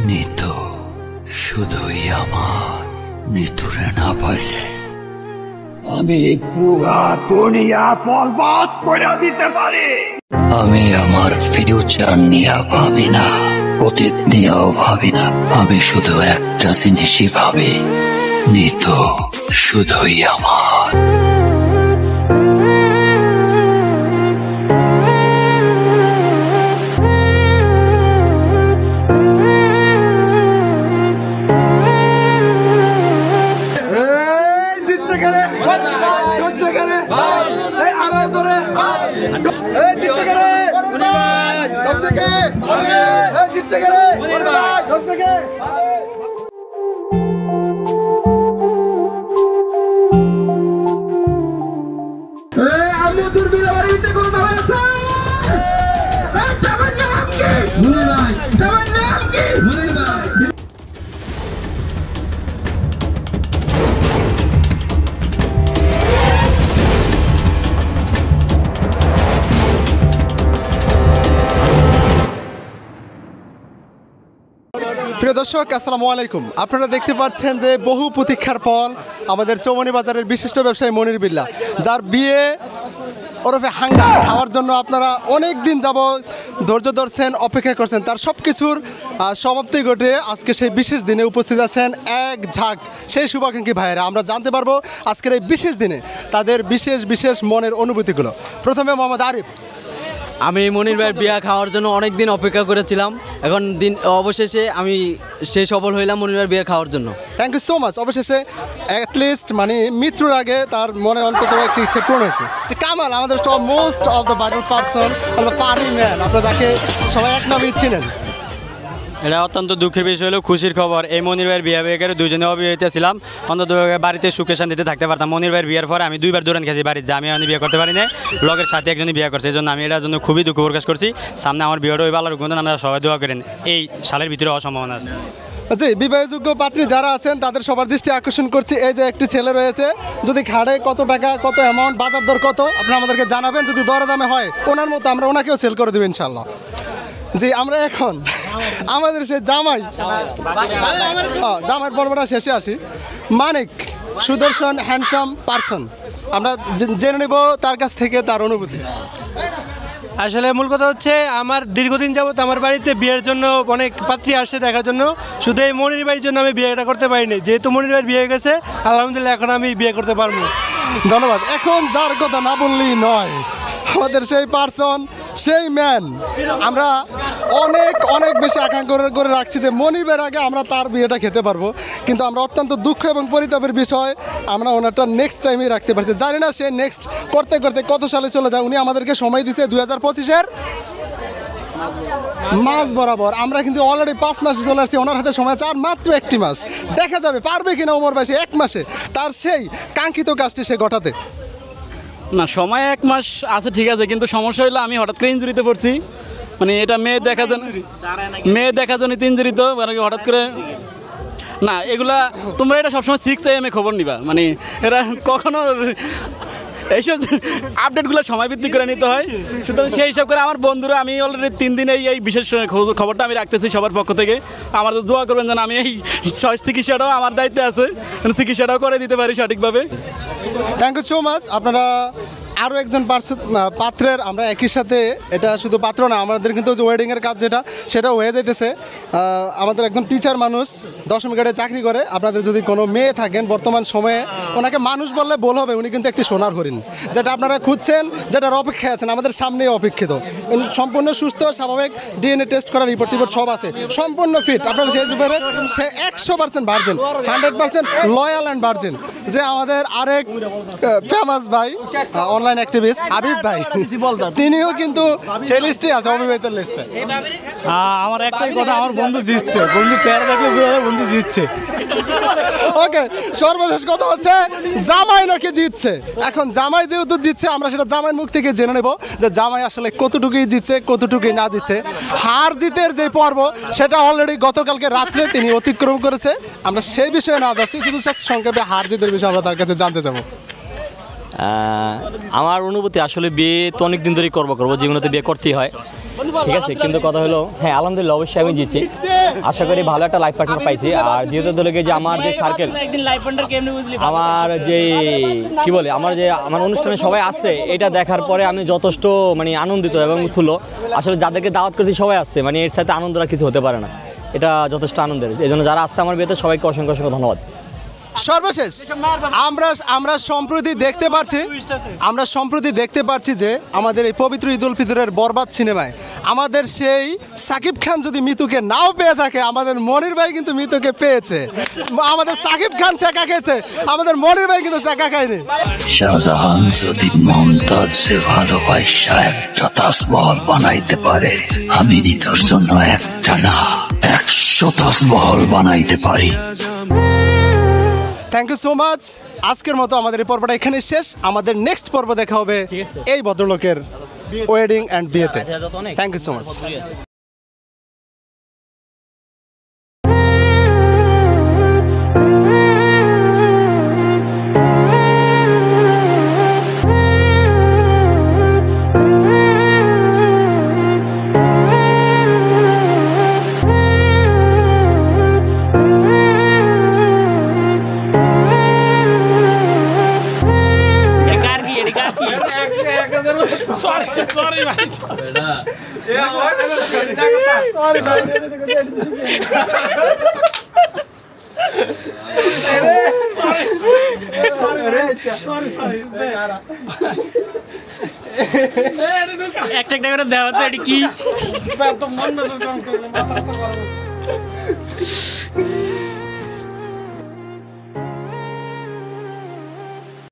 নিতু শুধুই আমার, নিতুরে না পাইলে আমি পুরা দুনিয়া বরবাদ করে দিতে পারি। আমি আমার ফিউচার নিয়ে ভাবি না, অতীত নিয়েও ভাবি না, আমি শুধু একটা জিনিসই ভাবি, নিতু শুধুই আমার। প্রিয় দর্শক, আসসালামু আলাইকুম। আপনারা দেখতে পাচ্ছেন যে বহু প্রতীক্ষার পর আমাদের চৌমনি বাজারের বিশিষ্ট ব্যবসায়ী মনির বিল্লাহ, যার বিয়ে ওরফে হাঙ্গা খাওয়ার জন্য আপনারা অনেক দিন যাবত ধৈর্য ধরছেন, অপেক্ষা করছেন, তার সব কিছুর সমাপ্তি ঘটে আজকে সেই বিশেষ দিনে উপস্থিত আছেন এক ঝাঁক সেই শুভাকাঙ্ক্ষী ভাইয়েরা। আমরা জানতে পারবো আজকের এই বিশেষ দিনে তাদের বিশেষ বিশেষ মনের অনুভূতিগুলো। প্রথমে মোহাম্মদ আরিফ। আমি মনির ভাইয়ের বিয়া খাওয়ার জন্য অনেক দিন অপেক্ষা করেছিলাম, এখন দিন অবশেষে আমি সেই সফল হইলাম মনির ভাইয়ের বিয়া খাওয়ার জন্য। Thank you so much. অবশেষে অ্যাটলিস্ট মানে মৃত্যুর আগে তার মনের অন্তত একটি ইচ্ছে পূরণ হয়েছে। যে কামাল আমাদের most of the viral person, the funny man, আপনারা যাকে সবাই এক নামেই চিনেন। এটা অত্যন্ত দুঃখের বিষয় হলো খুশির খবর। এই মনির ভাইয়ের বিয়ে করে দুজনে অবিবাহিত ছিলাম, অন্তত বাড়িতে সুখে শান্তিতে থাকতে পারতাম। মনির ভাইয়ের বিয়ের পরে আমি দুইবার দৌড়ান খেয়েছি বাড়িতে, যে আমি বিয়ে করতে পারি না, লগের সাথে একজনই বিয়ে করছে। এই জন্য আমি এটার জন্য খুবই দুঃখ প্রকাশ করছি। সামনে আমার বিয়েটা ওই ভালো রকম আমরা সবাই দোয়া করেন, এই সালের ভিতরে হওয়ার সম্ভাবনা আছে। জি, বিবাহযোগ্য পাত্রী যারা আছেন তাদের সবার দৃষ্টি আকর্ষণ করছি। এই যে একটি ছেলে রয়েছে, যদি খাড়ে কত টাকা, কত অ্যামাউন্ট, বাজার দর কত আপনারা আমাদেরকে জানাবেন। যদি দরদামে হয় ওনার মতো আমরা ওনাকেও সেল করে দেবো ইনশাল্লাহ। জি, আমরা এখন আমাদের সে জামাইয়ের পর্বটা শেষে আসি। মানিক সুদর্শন হ্যান্ডসাম পারসন, আমরা জেনে নেব তার কাছ থেকে তার অনুভূতি। আসলে মূল কথা হচ্ছে আমার দীর্ঘদিন যাবত আমার বাড়িতে বিয়ের জন্য অনেক পাত্রী আসছে দেখার জন্য, শুধু এই মনির বাড়ির জন্য আমি বিয়েটা করতে পারিনি। যেহেতু মনির বাড়ির বিয়ে গেছে, আলহামদুলিল্লাহ এখন আমি বিয়ে করতে পারবো। ধন্যবাদ। এখন যার কথা না বললেই নয়, আমাদের সেই পারসন, সেই ম্যান। আমরা অনেক অনেক বেশি আকাঙ্ক্ষা করে রাখছি যে মনিবের আগে আমরা তার বিয়েটা খেতে পারবো, কিন্তু আমরা অত্যন্ত দুঃখ এবং পরিতাপের বিষয় আমরা ওনারটা নেক্সট টাইমেই রাখতে পারছি। জানি না সে নেক্সট করতে করতে কত সালে চলে যায়। উনি আমাদেরকে সময় দিচ্ছে 2025-এর মাস বরাবর। আমরা কিন্তু অলরেডি 5 মাসে চলে আসছি, ওনার হাতে সময় আছে আর মাত্র 1টি মাস। দেখা যাবে পারবে কিনা ওমর ভাই 1 মাসে তার সেই কাঙ্ক্ষিত কাজটি সে ঘটাতে। না, সময় 1 মাস আছে ঠিক আছে, কিন্তু সমস্যা হলো আমি হঠাৎ করে ইঞ্জুরিতে পড়ছি। মানে এটা মেয়ে দেখার জন্য ইঞ্জুরিত, মানে হঠাৎ করে না। এগুলা তোমরা এটা সবসময় 6 AM খবর নিবা, মানে এরা কখনো এইসব আপডেটগুলো সময় ভিত্তিক করে নিতে হয়। সুতরাং সেই হিসাব করে আমার বন্ধুরা, আমি অলরেডি 3 দিনে এই বিশেষ খবরটা আমি রাখতেছি সবার পক্ষ থেকে। আমার তো দোয়া করবেন যেন আমি এই চিকিৎসাটাও আমার দায়িত্বে আছে, চিকিৎসাটাও করে দিতে পারি সঠিকভাবে। Thank you so much. আপনারা আরও একজন পাত্রের আমরা একই সাথে, এটা শুধু পাত্র না, আমাদের কিন্তু যে ওয়েডিংয়ের কাজ সেটাও হয়ে যাইতেছে। আমাদের একজন টিচার মানুষ 10ম গ্রেডে চাকরি করে। আপনাদের যদি কোনো মেয়ে থাকেন বর্তমান সময়ে, ওনাকে মানুষ বললে ভুল হবে, উনি কিন্তু একটি সোনার হরিণ, যেটা আপনারা খুঁজছেন, যেটার অপেক্ষায় আছেন, আমাদের সামনেই অপেক্ষিত। সম্পূর্ণ সুস্থ, স্বাভাবিক, ডিএনএ টেস্ট করার রিপোর্ট সব আছে, সম্পূর্ণ ফিট। আপনারা সেই ব্যাপারে সে 100% ভার্জিন, 100% লয়াল অ্যান্ড ভার্জিন। যে আমাদের আরেক ফেমাস ভাই, অনলাইন অ্যাক্টিভিস্ট হাবিব ভাই, তিনিও কিন্তু সেই লিস্টে আছে, অবিবাহিত লিস্টে। আমার একটাই কথা, আমার বন্ধু জিতছে, বন্ধুর চেহারা দেখলে বোঝা যায় বন্ধু জিতছে। ওকে, সর্বশেষ কথা হচ্ছে জামাই নাকি জিতছে। এখন জামাই যেহেতু জিতছে, আমরা সেটা জামাইয়ের মুখ থেকে জেনে নেব যে জামাই আসলে কতটুকুই জিতছে, কতটুকুই না জিতছে। হার জিতের যে পর্ব সেটা অলরেডি গতকালকে রাত্রে তিনি অতিক্রম করেছে। আমরা সেই বিষয়ে না যাচ্ছি, শুধু সংক্ষেপে হার জিতের বিষয়ে আমরা তার কাছে জানতে যাবো। আমার অনুভূতি আসলে বিয়ে তো অনেক দিন ধরেই করবো, জীবনে তো বিয়ে করতেই হয়। ঠিক আছে, কিন্তু কথা হলো হ্যাঁ আলহামদুলিল্লাহ অবশ্যই আমি জিতছি, আশা করি ভালো একটা লাইফ পার্টনার পাইছি। আর দ্বিতীয়ত হলো যে আমার যে সার্কেল, আমার যে কি বলে আমার অনুষ্ঠানে সবাই আসছে, এটা দেখার পরে আমি যথেষ্ট মানে আনন্দিত এবং উৎফুল্ল। আসলে যাদেরকে দাওয়াত করছি সবাই আসছে, মানে এর সাথে আনন্দ আর কিছু হতে পারে না, এটা যথেষ্ট আনন্দের। এই জন্য যারা আসছে আমার বিয়েতে সবাইকে অসংখ্য অসংখ্য ধন্যবাদ। সর্বশেষ আমরা সম্প্রতি দেখতে পাচ্ছি যে আমাদের এই পবিত্র ঈদ উল ফিতরের বরবাদ সিনেমায় আমাদের সেই সাকিব খান যদি মিতুকে নাও পেয়ে থাকে, আমাদের মনির ভাই কিন্তু মিতুকে পেয়েছে। আমাদের সাকিব খান চেকা খেয়েছে, আমাদের মনির ভাই কিন্তু চেকা খায়নি। শাহজাহান যদি মমতাজে ভালোবাসা একটা তাজমহল বানাইতে পারে, আমি নিতর জন্য একটা না 100 তাজমহল বানাইতে পারি। Thank you so much. আজকের মতো আমাদের এই পর্বটা এখানে শেষ। আমাদের নেক্সট পর্ব দেখা হবে এই ভদ্রলোকের ওয়েডিং অ্যান্ড বিয়েতে। Thank you so much. একটা একটা করে দেওয়া তো এটা কি